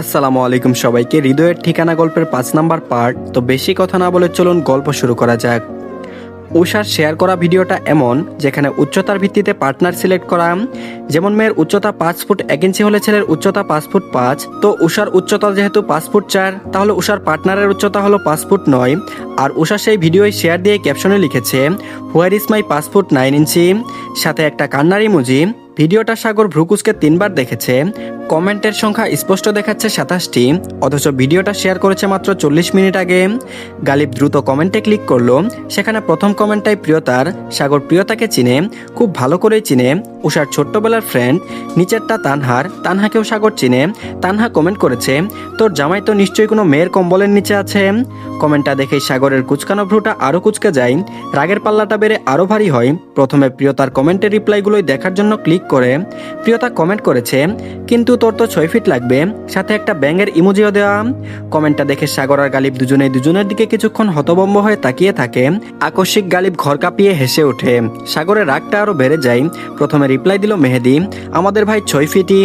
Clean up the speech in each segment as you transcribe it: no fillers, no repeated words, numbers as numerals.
আসসালামু আলাইকুম সবাইকে। হৃদয়ের ঠিকানা গল্পের 5 নাম্বার পার্ট। তো বেশি কথা না বলে চলুন গল্প শুরু করা যাক। উষার শেয়ার করা ভিডিওটা এমন যেখানে উচ্চতার ভিত্তিতে পার্টনার সিলেক্ট করা, যেমন মেয়ের উচ্চতা 5 ফুট 1 ইঞ্চি হলে ছেলের উচ্চতা 5 ফুট 5। তো উষার উচ্চতা যেহেতু 5 ফুট 4, তাহলে উষার পার্টনারের উচ্চতা হলো 5 ফুট 9। আর উষা সেই ভিডিওয় শেয়ার দিয়ে ক্যাপশনে লিখেছে হোয়ার ইজ মাই 5 ফুট 9 ইঞ্চি, সাথে একটা কান্নার ইমোজি। ভিডিওটা সাগর ভ্রুকুচকে 3বার দেখেছে। কমেন্টের সংখ্যা স্পষ্ট দেখাচ্ছে 27টি, অথচ ভিডিওটা শেয়ার করেছে মাত্র 40 মিনিট আগে। গালিব দ্রুত কমেন্টে ক্লিক করলো। সেখানে প্রথম কমেন্টটাই প্রিয়তার। সাগর প্রিয়তাকে চিনে, খুব ভালো করেই চিনে, উষার ছোট্টবেলার ফ্রেন্ড। নিচেরটা তানহার, তানহাকেও সাগর চিনে। তানহা কমেন্ট করেছে, তোর জামাই তো নিশ্চয়ই কোনো মেয়ের কম্বলের নিচে আছে। কমেন্টটা দেখেই সাগরের কুচকানো ভ্রুটা আরও কুচকে যায়, রাগের পাল্লাটা বেড়ে আরও ভারী হয়। প্রথমে প্রিয়তার কমেন্টের রিপ্লাইগুলোই দেখার জন্য ক্লিক করে প্রিয়তা কমেন্ট করেছে, কিন্তু তোর তো 6 ফিট লাগবে, সাথে একটা ব্যাঙের ইমোজিও দেওয়া। কমেন্টটা দেখে সাগর আর গালিব দুজনেই দুজনের দিকে কিছুক্ষণ হতভম্ব হয়ে তাকিয়ে থাকে। আকস্মিক গালিব ঘর কাঁপিয়ে হেসে ওঠে। সাগরের রাগটা আরো বেড়ে যায়। প্রথমে রিপ্লাই দিল মেহেদি, আমাদের ভাই 6 ফিটই।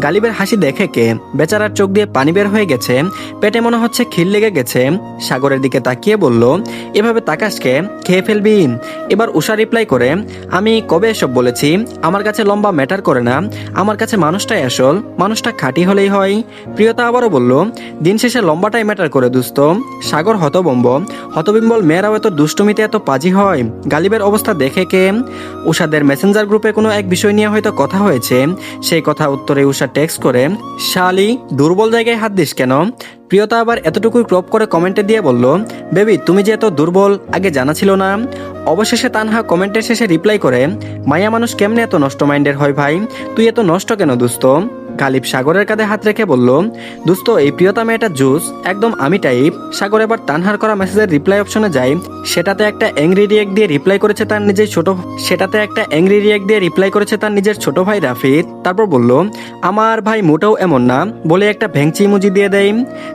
গালিবের হাসি দেখে কে বেচারার চোখ দিয়ে পানি বের হয়ে গেছে, পেটে মনে হচ্ছে খিল লেগে গেছে। সাগরের দিকে তাকিয়ে বলল, এভাবে তাকাসকে, খেয়ে ফেলবি। এবার উষা রিপ্লাই করে, আমি কবে এসব বলেছি? আমার কাছে লম্বা ম্যাটার করে না, আমার কাছে মানুষটাই আসল, মানুষটা খাঁটি হলেই হয়। প্রিয়তা আবারও বলল, দিন শেষে লম্বাটাই ম্যাটার করে দোস্ত। সাগর হতবিম্বল মেয়েরাও এত দুষ্টুমিতে এত পাজি হয়। গালিবের অবস্থা দেখে কে? উষাদের মেসেঞ্জার গ্রুপে কোনো এক বিষয় নিয়ে হয়তো কথা হয়েছে। সেই কথা উত্তরে উষা টেক্সট করে, শালি দুর্বল জায়গায় হাত দিস কেন? প্রিয়তা আবার এতটুকুই ক্রপ করে কমেন্টে দিয়ে বলল, বেবি তুমি যে এত দুর্বল আগে জানা ছিল না। অবশেষে তানহা কমেন্টের শেষে রিপ্লাই করে, মায়া মানুষ কেমনে এত নষ্ট মাইন্ডের হয় ভাই, তুই এত নষ্ট কেন দোস্ত? গালিব সাগরের কাঁধে হাত রেখে বলল, দোস্ত এই প্রিয়তা মেয়েটা জুস, একদম আমি টাইপ। সাগর এবার তানহার করা মেসেজের রিপ্লাই অপশনে যায়। সেটাতে একটা অ্যাংরি রিয়েক্ট দিয়ে রিপ্লাই করেছে তার নিজের ছোট ভাই রাফিদ। তারপর বলল, আমার ভাই মোটেও এমন না, বলে একটা ভ্যাংচি ইমোজি দিয়ে দেয়।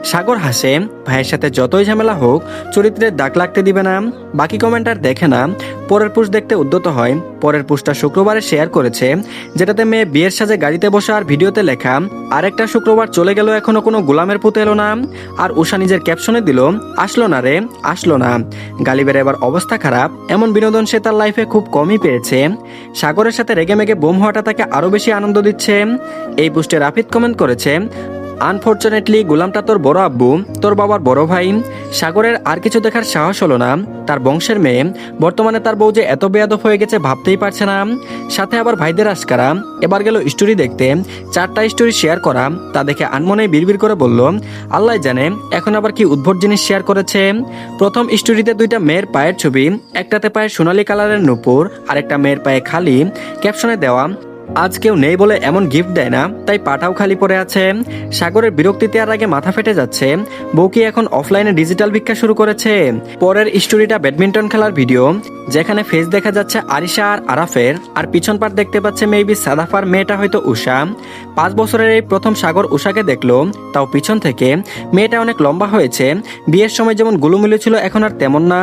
সাগর হাসে, ভাইয়ের সাথে যতই ঝামেলা হোক চরিত্রের দাগ লাগতে দিবে না। বাকি কমেন্টার দেখে না, পরের পোস্ট দেখতে উদ্যত হয়। পরের পোস্টটা শুক্রবারে শেয়ার করেছে, যেটাতে মেয়ে বিয়ের সাজে গাড়িতে বসা আর ভিডিওতে লেখা, আরেকটা শুক্রবার চলে গেল এখনো কোনো গোলামের পুতে এলো না। আর উষা নিজের ক্যাপশনে দিল, আসলো না রে, আসলো না। গালিবের এবার অবস্থা খারাপ, এমন বিনোদন সে তার লাইফে খুব কমই পেয়েছে। সাগরের সাথে রেগে মেগে বোম হওয়াটা তাকে আরো বেশি আনন্দ দিচ্ছে। এই পোস্টে রাফিদ কমেন্ট করেছে, আনফরচুনেটলি গোলামটা তোর বড় আব্বু, তোর বাবার বড় ভাই। সাগরের আর কিছু দেখার সাহস হলো না। তার বংশের মেয়ে, বর্তমানে তার বউ যে এত বেয়াদব হয়ে গেছে ভাবতেই পারছে না। সাথে আবার ভাইদের আশকারা। এবার গেল স্টোরি দেখতে, 4টা স্টোরি শেয়ার করা। তা দেখে আনমনে বিড়বিড় করে বলল, আল্লাহ জানে এখন আবার কি উদ্ভট জিনিস শেয়ার করেছে। প্রথম স্টোরিতে 2টা মেয়ের পায়ের ছবি, একটাতে পায়ে সোনালী কালারের নূপুর, আরেকটা মেয়ের পায়ে খালি। ক্যাপশনে দেওয়া, আজ কেউ নেই বলে এমন গিফট দেয় না, তাই পাটাও খালি পড়ে আছে। সাগরের বিরক্তিতে আর আগে মাথা ফেটে যাচ্ছে। বউ কি এখন অফলাইনে ডিজিটাল ভিক্ষা শুরু করেছে? পরের স্টোরিটা ব্যাডমিন্টন খেলার ভিডিও, যেখানে ফেস দেখা যাচ্ছে আরিশা আর আরাফের, আর পিছন পাট দেখতে পাচ্ছে মেবি সাদাফার মেয়েটা হয়তো উষা। 5 বছরের এই প্রথম সাগর উষাকে দেখলো, তাও পিছন থেকে। মেয়েটা অনেক লম্বা হয়েছে, বিয়ের সময় যেমন গুলুমুলু ছিল এখন আর তেমন না।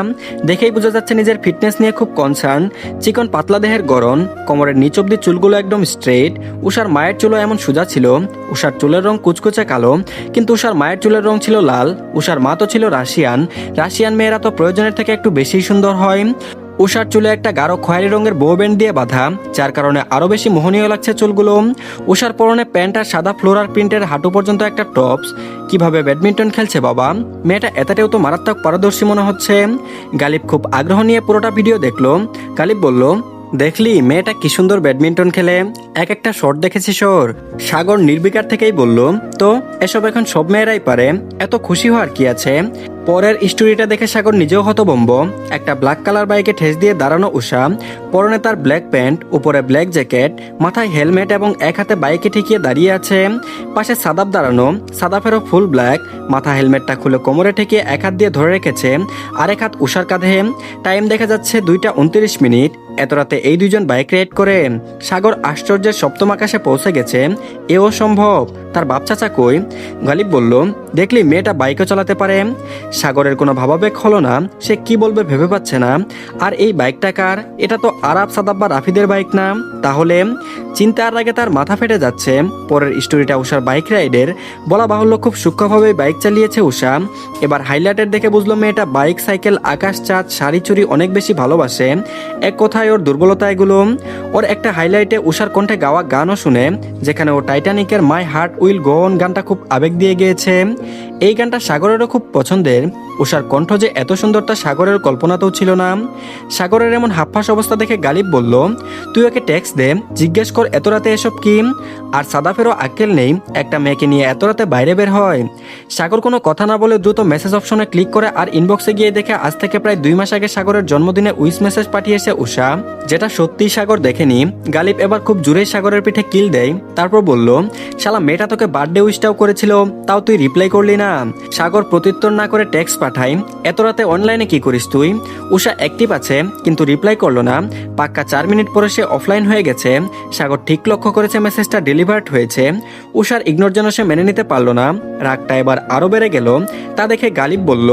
দেখেই বোঝা যাচ্ছে নিজের ফিটনেস নিয়ে খুব কনসার্ন। চিকন পাতলা দেহের গড়ন, কোমরের নিচ অব্দি চুলগুলো একদম স্ট্রেট। উষার মায়ের চুলও এমন সোজা ছিল। উষার চুলের রং কুচকুচে কালো, কিন্তু উষার মায়ের চুলের রং ছিল লাল। উষার মা তো ছিল রাশিয়ান মেয়েরা তো প্রয়োজনের থেকে একটু বেশি সুন্দর হয়। উষার চুলে একটা গাঢ় খয়েরি রঙের বো ব্যান্ড দিয়ে বাঁধা, যার কারণে আরো বেশি মোহনীয় লাগছে চুলগুলো। উষার পরনে প্যান্ট আর সাদা ফ্লোরার প্রিন্টের হাঁটু পর্যন্ত একটা টপস। কিভাবে ব্যাডমিন্টন খেলছে বাবা, মেয়েটা এতটাও তো মারাত্মক পারদর্শী মনে হচ্ছে। গালিব খুব আগ্রহ নিয়ে পুরোটা ভিডিও দেখলো। গালিব বলল, দেখলি মেয়েটা কি সুন্দর ব্যাডমিন্টন খেলে, এক একটা শট দেখেছিস ওর? সাগর নির্বিকার থেকেই বলল, তো এসব এখন সব মেয়েরাই পারে, এত খুশি হওয়ার কি আছে? পরের স্টোরিটা দেখে সাগর নিজেও হতভম্ব। একটা ব্ল্যাক কালার বাইকে ঠেস দিয়ে দাঁড়ানো উষা, পরনে তার ব্ল্যাক প্যান্ট, উপরে ব্ল্যাক জ্যাকেট, মাথায় হেলমেট এবং এক হাতে বাইকে ঠেকিয়ে দাঁড়িয়ে আছে। পাশে সাদাব দাঁড়ানো, সাদাফেরও ফুল ব্ল্যাক, মাথা হেলমেটটা খুলে কোমরে ঠেকিয়ে এক হাত দিয়ে ধরে রেখেছে, আরেক হাত উষার কাঁধে। টাইম দেখা যাচ্ছে 2টা 29 মিনিট। এত রাতে এই দুইজন বাইক রাইড করে? সাগর আশ্চর্যের সপ্তম আকাশে পৌঁছে গেছে। এও সম্ভব? তার বাপ চাচা কই? গালিব বলল, দেখলি মেয়েটা বাইকও চালাতে পারে। সাগরের কোনো ভাবাবেগ হলো না, সে কি বলবে ভেবে পাচ্ছে না। আর এই বাইকটা কার? এটা তো আরাব, সাদাব বা রাফিদের বাইক না। তাহলে চিন্তার আগে তার মাথা ফেটে যাচ্ছে। পরের স্টোরিটা উষার বাইক রাইডের। বলা বাহুল্য খুব সূক্ষ্মভাবে বাইক চালিয়েছে উষা। এবার হাইলাইটের দেখে বুঝলো মেয়েটা বাইক, সাইকেল, আকাশ, চাঁদ, শাড়ি, চুরি অনেক বেশি ভালোবাসে। এক কথায় ওর দুর্বলতা এগুলো। ওর একটা হাইলাইটে উষার কণ্ঠে গাওয়া গানও শুনে, যেখানে ও টাইটানিকের my heart will go on গানটা খুব আবেগ দিয়ে গিয়েছে। এই গানটা সাগরেরও খুব পছন্দের। উষার কণ্ঠ যে এত সুন্দর তা সাগরের কল্পনাতেও ছিল না। সাগরের এমন হাঁফফাস অবস্থা দেখে গালিব বলল, তুই ওকে টেক্সট দে, জিজ্ঞেস কর এত রাতে এসব কি। আর সাদাফেরও আক্কেল নেই, একটা মেয়েকে নিয়ে এত রাতে বাইরে বের হয়। সাগর কোনো কথা না বলে দ্রুত মেসেজ অপশনে ক্লিক করে আর ইনবক্সে গিয়ে দেখে আজ থেকে প্রায় 2 মাস আগে সাগরের জন্মদিনে উইশ মেসেজ পাঠিয়েছে উষা, যেটা সত্যিই সাগর দেখেনি। গালিব এবার খুব জোরেই সাগরের পিঠে কিল দেয়, তারপর বলল, শালা মেয়েটা তোকে বার্থডে উইশটাও করেছিল, তাও তুই রিপ্লাই করলি না। সাগর প্রত্যুত্তর না করে টেক্সট পাঠাই, এত রাতে অনলাইনে কি করিস তুই? উষা অ্যাক্টিভ আছে কিন্তু রিপ্লাই করলো না। পাক্কা 4 মিনিট পরে সে অফলাইন হয়ে গেছে। সাগর ঠিক লক্ষ্য করেছে মেসেজটা ডেলিভার্ড হয়েছে। উষার ইগনোর যেন সে মেনে নিতে পারলো না। রাগটা এবার আরো বেড়ে গেল। তা দেখে গালিব বলল,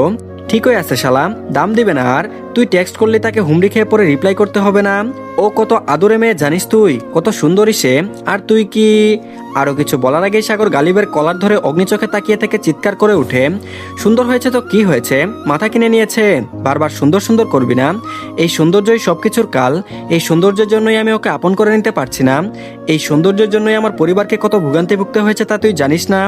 ঠিকই আছে শালা, দাম দিবে না আর? তুই টেক্সট করলে তাকে হুমড়ি খেয়ে পরে রিপ্লাই করতে হবে না? ও কত আদরে মেয়ে জানিস তুই, কত সুন্দরী সে। আর তুই কি? আরো কিছু বলার আগেই সাগর গালিবের কলার ধরে অগ্নিচোখে তাকিয়ে থেকে চিৎকার করে উঠে, সুন্দর হয়েছে তো কি হয়েছে, মাথা কিনে নিয়েছে, বারবার সুন্দর সুন্দর করবি না। এই সৌন্দর্যই সবকিছুর কাল। এই সৌন্দর্যের জন্যই আমি ওকে আপন করে নিতে পারছি না। এই সৌন্দর্যের জন্যই আমার পরিবারকে কত ভোগান্তি ভুগতে হয়েছে তা তুই জানিস না।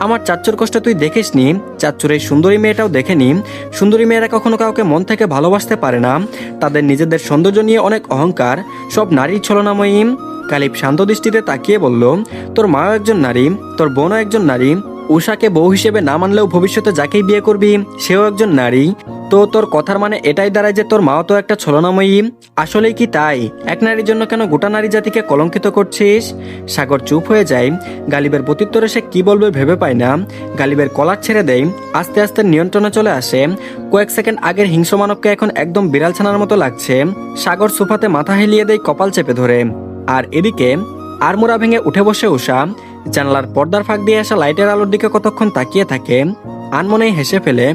আমার চাচ্চুর কষ্ট তুই দেখিসনি, চাচ্চুর এই সুন্দরী মেয়েটাও দেখেনি। সুন্দরী মেয়েরা কখনো কাউকে মন থেকে ভালোবাসতে পারে না। তাদের নিজেদের সৌন্দর্য নিয়ে অনেক অহংকার, সব নারীর ছলনাময়ী। গালিব শান্ত দৃষ্টিতে তাকিয়ে বলল, তোর মাও একজন নারী, তোর বোনও একজন নারী। উষাকে বউ হিসেবে না মানলেও ভবিষ্যতে যাকেই বিয়ে করবি সেও একজন নারী। তো তোর কথার মানে এটাই দাঁড়ায় যে তোর মাও তো একটা ছলনাময়ী। আসলেই কি তাই? এক নারীর জন্য কেন গোটা নারী জাতিকে কলঙ্কিত করছিস? সাগর চুপ হয়ে যায়। গালিবের প্রত্যুত্তরে সে কি বলবে ভেবে পায় না। গালিবের কলার ছেড়ে দেয়, আস্তে আস্তে নিয়ন্ত্রণে চলে আসে। কয়েক সেকেন্ড আগের হিংস্র মানবকে এখন একদম বিড়াল ছানার মতো লাগছে। সাগর সোফাতে মাথা হেলিয়ে দেয় কপাল চেপে ধরে। আর এদিকে আড়মোড়া ভেঙে উঠে বসে উষা জানালার পর্দার ফাঁক দিয়ে আসা লাইটের আলোর দিকে কতক্ষণ তাকিয়ে থাকে। আনমনেই হেসে ফেলে।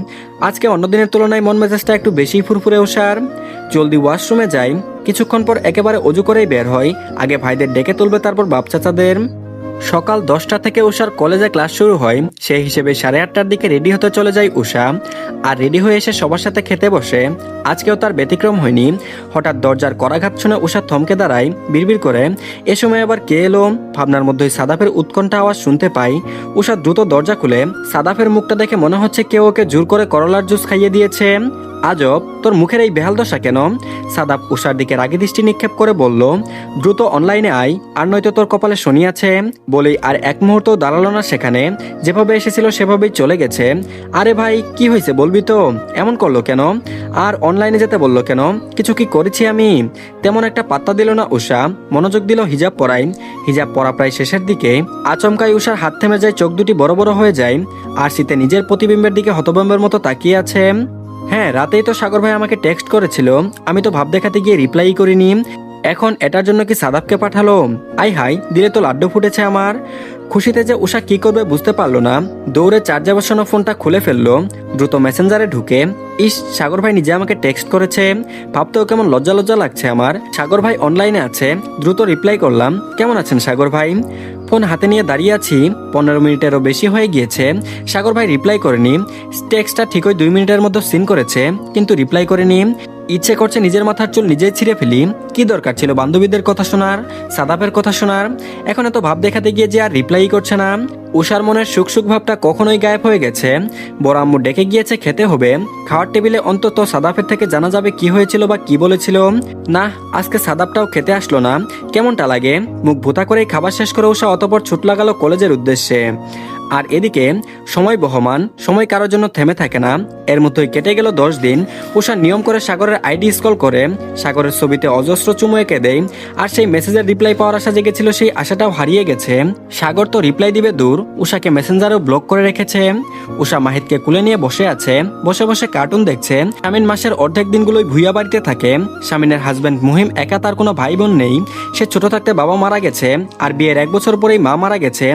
আজকে অন্য দিনের তুলনায় মন মেজাজটা একটু বেশি ফুরফুরে উষার। জলদি ওয়াশরুমে যাই, কিছুক্ষণ পর একেবারে অজু করেই বের হয়। আগে ভাইদের ডেকে তুলবে, তারপর বাপ চাচাদের। সকাল 10টা থেকে উষার কলেজে ক্লাস শুরু হয়। সেই হিসেবে 8:30টার দিকে রেডি হতে চলে যায় উষা। আর রেডি হয়ে এসে সবার সাথে খেতে বসে। আজকেও তার ব্যতিক্রম হয়নি। হঠাৎ দরজার কড়াঘাত শুনে উষা থমকে দাঁড়ায়, বিড়বিড় করে, এ সময় আবার কে এলো? ভাবনার মধ্যেই সাদাফের উৎকণ্ঠা আওয়াজ শুনতে পাই। উষা দ্রুত দরজা খুলে সাদাফের মুখটা দেখে মনে হচ্ছে কেউ ওকে জোর করে করলার জুস খাইয়ে দিয়েছে। আজব, তোর মুখের এই বেহাল দশা কেন? সাদাফ উষার দিকে রাগী দৃষ্টি নিক্ষেপ করে বলল, দ্রুত অনলাইনে আয়, আর নয়তো তোর কপালে শনি আছে। বলেই আর এক মুহূর্ত দাঁড়ালো না সেখানে। যেভাবে এসেছিল সেভাবেই চলে গেছে। আরে ভাই, কি হয়েছে বলবি তো? এমন করলো কেন? আর অনলাইনে যেতে বললো কেন? কিছু কি করেছি আমি? তেমন একটা পাত্তা দিল না উষা। মনোযোগ দিল হিজাব পরায়। হিজাব পরা প্রায় শেষের দিকে। আচমকাই উষার হাত থেমে যায়, চোখ দুটি বড় বড় হয়ে যায়। আর শীতে নিজের প্রতিবিম্বের দিকে হতভম্বের মতো তাকিয়ে আছে। হ্যাঁ, রাতেই তো সাগর ভাই আমাকে টেক্সট করেছিল, আমি তো ভাব দেখাতে গিয়ে রিপ্লাই করিনি। এখন এটার জন্য কি সাদাবকে পাঠালো? আই হাই, দিলে তো লাড্ডু ফুটেছে আমার। খুশিতে যে উষা কি করবে বুঝতে পারলো না। দৌড়ে চার্জে বসানো ফোনটা খুলে ফেললো। দ্রুত মেসেঞ্জারে ঢুকে, ইস, সাগর ভাই নিজে আমাকে টেক্সট করেছে। ভাবতেও কেমন লজ্জা লজ্জা লাগছে আমার। সাগর ভাই অনলাইনে আছে। দ্রুত রিপ্লাই করলাম, কেমন আছেন সাগর ভাই? ফোন হাতে নিয়ে দাঁড়িয়ে আছি। 15 মিনিটেরও বেশি হয়ে গিয়েছে। সাগর ভাই রিপ্লাই করেনি। টেক্সটটা ঠিকই 2 মিনিটের মধ্যে সিন করেছে, কিন্তু রিপ্লাই করেনি। ইচ্ছে করছে নিজের মাথার চুল নিজেই ছিঁড়ে ফেলি। কি দরকার ছিল বান্ধবীদের কথা শোনার, সাদাপের কথা শোনার? এখন এত ভাব দেখাতে গিয়ে যে আর রিপ্লাই করছে না। উষার মনের সুখ সুখ ভাবটা কখনোই গায়েব হয়ে গেছে। বড় আম্মু ডেকে গিয়েছে, খেতে হবে। খাওয়ার টেবিলে অন্তত সাদাফের থেকে জানা যাবে কি হয়েছিল বা কি বলেছিল। না, আজকে সাদাপটাও খেতে আসলো না। কেমনটা লাগে? মুখ ভোতা করেই খাবার শেষ করে উষা অতপর ছুট লাগালো কলেজের উদ্দেশ্যে। আর এদিকে সময় বহমান, সময় কারোর জন্য থেমে থাকে না। এর মধ্যেই কেটে গেল 10 দিন। উষা নিয়ম করে সাগরের আইডি স্ক্রল করে সাগরের ছবিতে অজস্র চুমু এঁকে দেয়। আর সেই মেসেজের রিপ্লাই পাওয়ার আশা জেগেছিল, সেই আশাটাও হারিয়ে গেছে। সাগর তো রিপ্লাই দিবে দূর, উষাকে মেসেঞ্জারেও ব্লক করে রেখেছে। উষা মাহিদকে কুলে নিয়ে বসে আছে। বসে বসে কার্টুন দেখছে। শামিন মাসের অর্ধেক দিনগুলোই ভুইয়া বাড়িতে থাকে। শামিনের হাজবেন্ড মুহিম একা, তার কোনো ভাই বোন নেই। সে ছোট থাকতে বাবা মারা গেছে, আর বিয়ের 1 বছর পরেই মা মারা গেছে।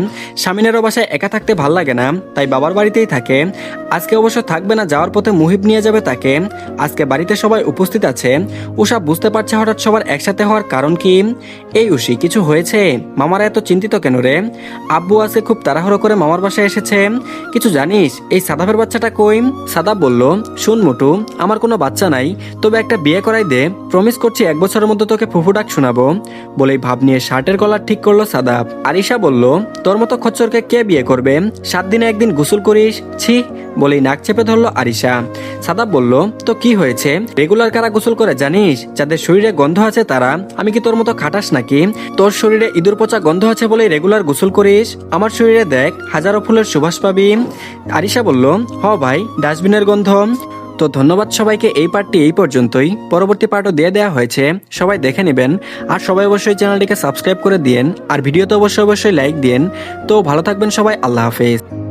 শামিনেরও বাসায় একা থাকতে থাকতে ভাল লাগে না, তাই বাবার বাড়িতেই থাকে। আজকে অবশ্য থাকবে না, যাওয়ার পথে মুহিব নিয়ে যাবে তাকে। আজকে বাড়িতে সবাই উপস্থিত আছে। উষা বুঝতে পারছে হঠাৎ সবার একসাথে হওয়ার কারণ কি। এই উষি, কিছু হয়েছে? মামারা এত চিন্তিত কেন রে? আব্বু আজকে খুব তাড়াহুড়ো করে মামার বাসায় এসেছে। কিছু জানিস? এই সাদাফের বাচ্চাটা কই? সাদাব বলল, শুন মোটু, আমার কোনো বাচ্চা নাই, তবে একটা বিয়ে করাই দে। প্রমিস করছি 1 বছরের মধ্যে তোকে ফুফু ডাক শোনাবো। বলেই ভাব নিয়ে শার্টের কলার ঠিক করলো সাদাব। আরিশা বলল, তোর মতো খচ্চরকে কে বিয়ে করবে? 7 দিনে একদিন গোসল করিস, ছি। বলেই নাক চেপে ধরলো আরিশা। সাদাব বলল, তো কি হয়েছে? রেগুলার কারা গোসল করে জানিস? যাদের শরীরে গন্ধ আছে তারা। আমি কি তোর মতো খাটাস নাকি? তোর শরীরে ইঁদুর পচা গন্ধ আছে বলেই রেগুলার গোসল করিস। আমার শরীরে দেখ, হাজারো ফুলের সুবাস পাবি। আরিশা বলল, হ ভাই, ডাস্টবিনের গন্ধ। তো ধন্যবাদ সবাইকে, এই পার্টটি এই পর্যন্তই। পরবর্তী পার্টও দিয়ে দেওয়া হয়েছে, সবাই দেখে নেবেন। আর সবাই অবশ্যই চ্যানেলটিকে সাবস্ক্রাইব করে দিয়েন, আর ভিডিওতে অবশ্যই লাইক দিয়েন। তো ভালো থাকবেন সবাই, আল্লাহ হাফেজ।